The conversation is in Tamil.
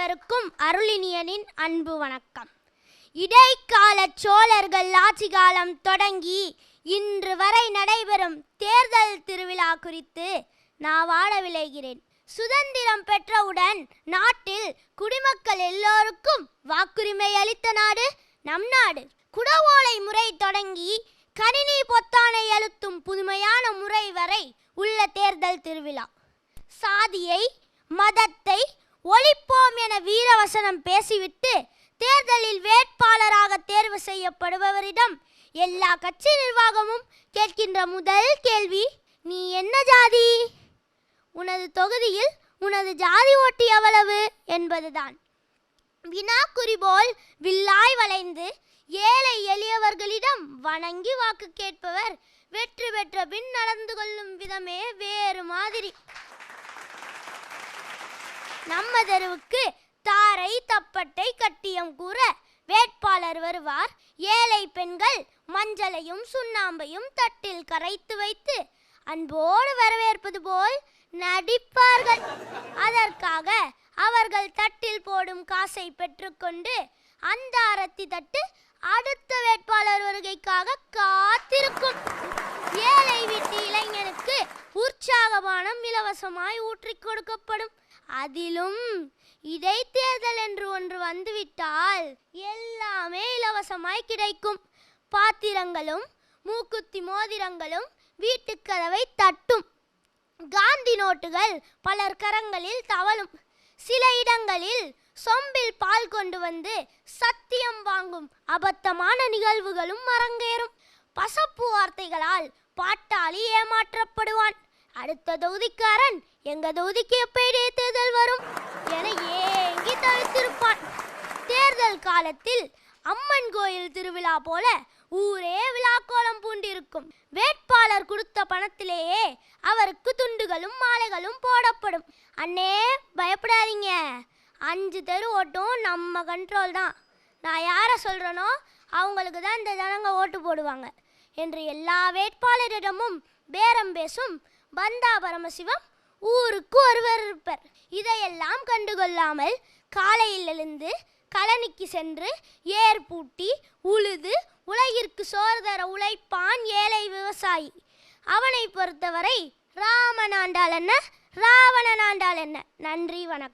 அனைவருக்கும் அருளினியனின் அன்பு வணக்கம். இடைக்கால சோழர்கள் ஆட்சி காலம் தொடங்கி இன்று வரை நடைபெறும் தேர்தல் திருவிழா குறித்து நான் வாழ விளைகிறேன். சுதந்திரம் பெற்றவுடன் நாட்டில் குடிமக்கள் எல்லோருக்கும் வாக்குரிமை அளித்த நாடு நம் நாடு. குடவோலை முறை தொடங்கி கணினி பொத்தானை அழுத்தும் புதுமையான முறை வரை உள்ள தேர்தல் திருவிழா. சாதியை மதத்தை ஒழிப்போம் என வீரவசனம் பேசிவிட்டு தேர்தலில் வேட்பாளராக தேர்வு செய்யப்படுபவரிடம் எல்லா கட்சி நிர்வாகமும் கேட்கின்ற முதல் கேள்வி, நீ என்ன ஜாதி? உனது தொகுதியில் உனது ஜாதி ஓட்டு எவ்வளவு என்பதுதான். வினாக்குறி போல் வில்லாய் வளைந்து ஏழை எளியவர்களிடம் வணங்கி வாக்கு கேட்பவர் வெற்றி பெற்ற பின் நடந்து கொள்ளும் விதமே வேறு மாதிரி. நம்ம தெருவுக்கு தாரை தப்பட்டை கட்டியம் கூற வேட்பாளர் வருவார். ஏழை பெண்கள் மஞ்சளையும் சுண்ணாம்பையும் தட்டில் கரைத்து வைத்து அன்போடு வரவேற்பது போல் நடிப்பார்கள். அதற்காக அவர்கள் தட்டில் போடும் காசை பெற்றுக்கொண்டு அந்த அரத்தி தட்டு அடுத்த வேட்பாளர் வருகைக்காக காத்திருக்கும். ஏழை வீட்டு இளைஞனுக்கு உற்சாகமானம் இலவசமாய் ஊற்றி கொடுக்கப்படும். அதிலும் இடைத்தேர்தல் என்று ஒன்று வந்துவிட்டால் எல்லாமே இலவசமாய் கிடைக்கும். பாத்திரங்களும் மூக்குத்தி மோதிரங்களும் வீட்டுக்கதவை தட்டும். காந்தி நோட்டுகள் பலர் கரங்களில் தவழும். சில இடங்களில் சொம்பில் பால் கொண்டு வந்து சத்தியம் வாங்கும் அபத்தமான நிகழ்வுகளும் அரங்கேறும். பசப்பு வார்த்தைகளால் பாட்டாளி ஏமாற்றப்படுவான். அடுத்த தொகுதிக்காரன் எங்க தொகுதிக்கு எப்ப இடைத்தேர்தல் வரும் என ஏங்கி தவித்திருப்பான். தேர்தல் காலத்தில் அம்மன் கோயில் திருவிழா போல ஊரே விழாக்கோலம் பூண்டிருக்கும். வேட்பாளர் கொடுத்த பணத்திலேயே அவருக்கு துண்டுகளும் மாலைகளும் போடப்படும். அண்ணே பயப்படாதீங்க, 5 தெரு ஓட்டும் நம்ம கண்ட்ரோல் தான். நான் யாரை சொல்கிறேனோ அவங்களுக்கு தான் இந்த ஜனங்க ஓட்டு போடுவாங்க என்று எல்லா வேட்பாளரிடமும் பேரம் பேசும் பந்தா பரமசிவம் ஊருக்கு ஒருவர் இருப்பர். இதையெல்லாம் கண்டுகொள்ளாமல் காலையில் எழுந்து கழனிக்கு சென்று ஏர் பூட்டி உழுது உலகிற்கு சோறு தர உழைப்பான் ஏழை விவசாயி. அவனை பொறுத்தவரை ராமன் ஆண்டால் என்ன, ராவணன் ஆண்டால் என்ன. நன்றி, வணக்கம்.